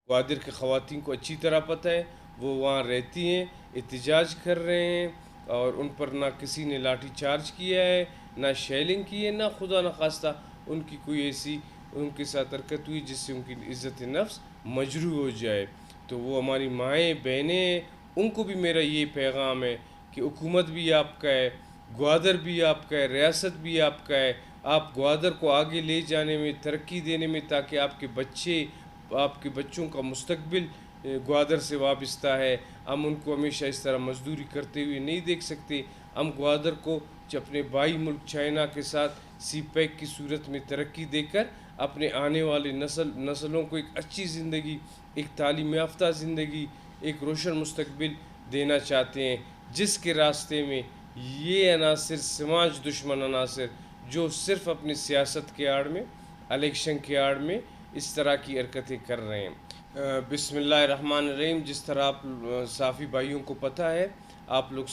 ग्वादर की ख़वातीन को अच्छी तरह पता है, वो वहाँ रहती हैं, एहतजाज कर रहे हैं, और उन पर ना किसी ने लाठी चार्ज किया है, ना शेलिंग की है, ना खुदा न खास्ता उनकी कोई ऐसी उनके साथ हरकत हुई जिससे उनकी इज़्ज़त नफ्स मजरू हो जाए। तो वो हमारी माएँ बहनें हैं, उनको भी मेरा ये पैगाम है कि हुकूमत भी आपका है, ग्वादर भी आपका है, रियासत भी आपका है। आप ग्वादर को आगे ले जाने में, तरक्की देने में, ताकि आपके बच्चों का मुस्तकबिल ग्वादर से वाबस्ता है। हम उनको हमेशा इस तरह मजदूरी करते हुए नहीं देख सकते। हम ग्वादर को अपने भाई मुल्क चाइना के साथ सी पैक की सूरत में तरक्की देकर अपने आने वाले नस्लों को एक अच्छी ज़िंदगी, एक तालीम याफ्ता ज़िंदगी, एक रोशन मुस्तकबिल देना चाहते हैं, जिसके रास्ते में ये अनासर, समाज दुश्मन अनासर, जो सिर्फ़ अपनी सियासत के आड़ में, इलेक्शन के आड़ में इस तरह की हरकतें कर रहे हैं। बिस्मिल्लाहिर्रहमानिर्रहीम। जिस तरह आप साफ़ी भाइयों को पता है, आप लोग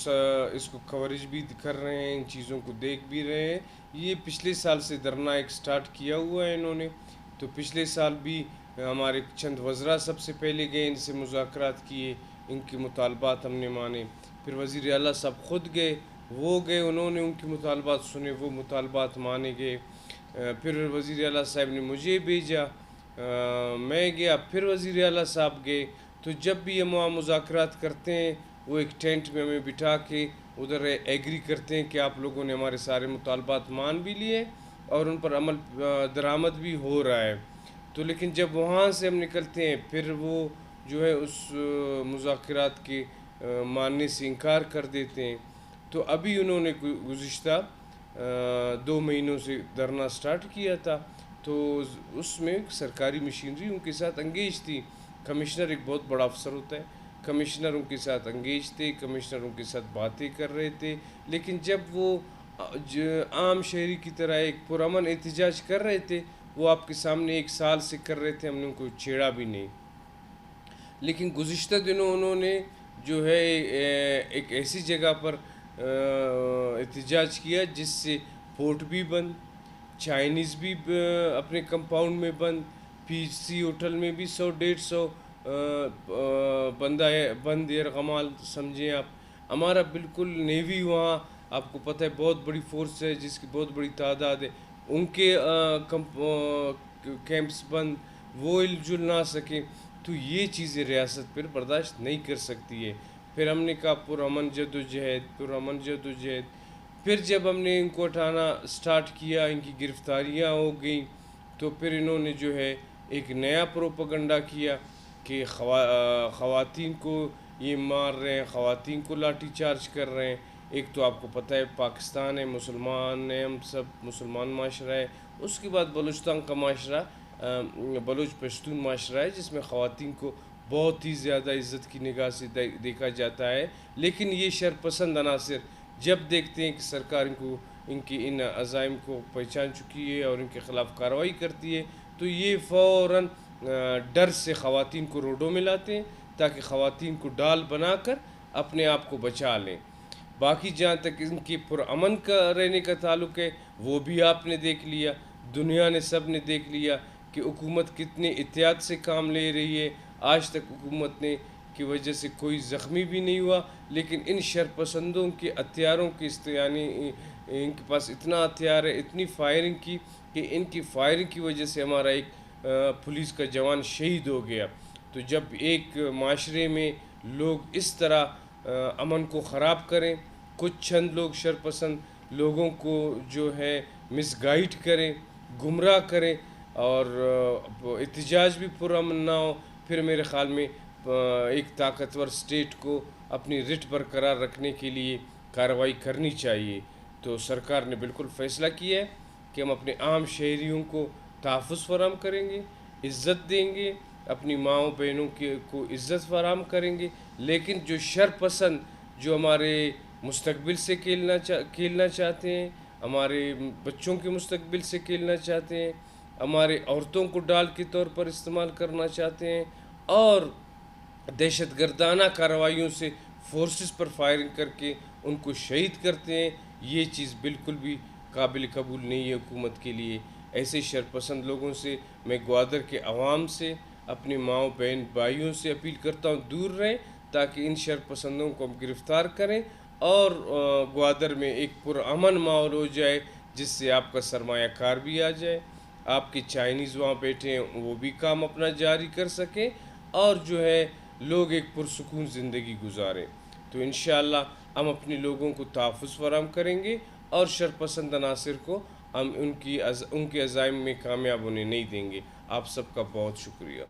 इसको कवरेज भी कर रहे हैं, इन चीज़ों को देख भी रहे हैं। ये पिछले साल से धरना एक स्टार्ट किया हुआ है इन्होंने। तो पिछले साल भी हमारे चंद वज़रा सबसे पहले गए, इनसे मुज़ाकरात किए, इनके मुतालबात हमने माने। फिर वज़ीर आला साहब ख़ुद गए, वो गए, उन्होंने उनके मुतालबात सुने, वो मुतालबात माने गए। फिर वज़ीर आला साहब ने मुझे भेजा, मैं गया, फिर वज़ीर आला साहब गए। तो जब भी हम वहाँ मुज़ाकरात करते हैं, वो एक टेंट में हमें बिठा के उधर एग्री करते हैं कि आप लोगों ने हमारे सारे मुतालबात मान भी लिए और उन पर अमल दरामद भी हो रहा है। तो लेकिन जब वहाँ से हम निकलते हैं, फिर वो जो है उस मुज़ाकरात के मानने से इनकार कर देते हैं। तो अभी उन्होंने गुज़िश्ता 2 महीनों से धरना स्टार्ट किया था, तो उसमें सरकारी मशीनरी उनके साथ अंगेज थी। कमिश्नर एक बहुत बड़ा अफसर होता है, कमिश्नर उनके साथ अंगेज थे, कमिश्नर उनके साथ बातें कर रहे थे। लेकिन जब वो आम शहरी की तरह एक पुरअमन एहतजाज कर रहे थे, वो आपके सामने एक साल से कर रहे थे, हमने उनको छेड़ा भी नहीं। लेकिन गुज़िश्ता दिनों उन्होंने जो है एक ऐसी जगह पर एहतजाज किया जिससे पोर्ट भी बंद, चाइनीज़ भी अपने कंपाउंड में बंद, पीसी होटल में भी 100-150 बंदा है, बंद एयर कमाल समझें आप। हमारा बिल्कुल नेवी वहाँ आपको पता है बहुत बड़ी फोर्स है, जिसकी बहुत बड़ी तादाद है, उनके कैंप्स बंद, वो हिलजुल ना सकें। तो ये चीज़ें रियासत पर बर्दाश्त नहीं कर सकती है। फिर हमने कहा पुरअमन जदोजहद। फिर जब हमने इनको हटाना स्टार्ट किया, इनकी गिरफ़्तारियाँ हो गई, तो फिर इन्होंने जो है एक नया प्रोपगंडा किया कि ख़वातीन को ये मार रहे हैं, ख़वातीन को लाठी चार्ज कर रहे हैं। एक तो आपको पता है पाकिस्तान है, मुसलमान है, हम सब मुसलमान माशरा है। उसके बाद बलूचिस्तान का माशरा बलूच पश्तून माशरा है, जिसमें ख़वातीन को बहुत ही ज़्यादा इज़्ज़त की निगाह से देखा जाता है। लेकिन ये शरपसंद अनासर जब देखते हैं कि सरकार इनकी इन अज़ाइम को पहचान चुकी है और इनके ख़िलाफ़ कार्रवाई करती है, तो ये फ़ौरन डर से ख़वातीन को रोडों में लाते हैं, ताकि ख़वातीन को डाल बनाकर अपने आप को बचा लें। बाकी जहाँ तक इनके पुरअमन का रहने का ताल्लुक़ है, वो भी आपने देख लिया, दुनिया ने सब ने देख लिया कि हुकूमत कितने एहतियात से काम ले रही है। आज तक हुकूमत ने की वजह से कोई ज़ख्मी भी नहीं हुआ, लेकिन इन शरपसंदों के हथियारों की यानी इनके पास इतना हथियार है, इतनी फायरिंग की कि इनकी फायरिंग की वजह से हमारा एक पुलिस का जवान शहीद हो गया। तो जब एक माशरे में लोग इस तरह अमन को ख़राब करें, कुछ चंद लोग शरपसंद लोगों को जो है मिसगाइड करें, गुमराह करें और एहतजाज भी पुरअमन ना हो, फिर मेरे ख़्याल में एक ताकतवर स्टेट को अपनी रिट बरकरार रखने के लिए कार्रवाई करनी चाहिए। तो सरकार ने बिल्कुल फ़ैसला किया है कि हम अपने आम शहरियों को तहफ़्फ़ुज़ फ़राहम करेंगे, इज़्ज़त देंगे, अपनी माँओं बहनों को इज़्ज़त फ़राहम करेंगे। लेकिन जो शरपसंद जो हमारे मुस्तकबिल से खेलना चाहते हैं, हमारे बच्चों के मुस्तकबिल से खेलना चाहते हैं, हमारे औरतों को डाल के तौर पर इस्तेमाल करना चाहते हैं और दहशतगर्दाना कार्रवाइयों से फोर्सेस पर फायरिंग करके उनको शहीद करते हैं, ये चीज़ बिल्कुल भी काबिल कबूल नहीं है हुकूमत के लिए। ऐसे शरपसंद लोगों से मैं ग्वादर के अवाम से اپنی ماؤں بہن بھائیوں سے اپیل کرتا ہوں دور رہیں، تاکہ ان شر پسندوں کو ہم گرفتار کریں اور گوادر میں ایک پرامن ماحول ہو جائے، جس سے آپ کا سرمایہ کار بھی آ جائے، آپ کے چائنیز وہاں بیٹھے ہیں وہ بھی کام اپنا جاری کر سکیں، اور جو ہے لوگ ایک پرسکون زندگی گزاریں۔ تو انشاءاللہ ہم اپنے لوگوں کو تحفظ فراہم کریں گے، اور شرپسند عناصر کو ہم ان کے عزائم میں کامیاب ہونے نہیں دیں گے۔ آپ سب کا بہت شکریہ۔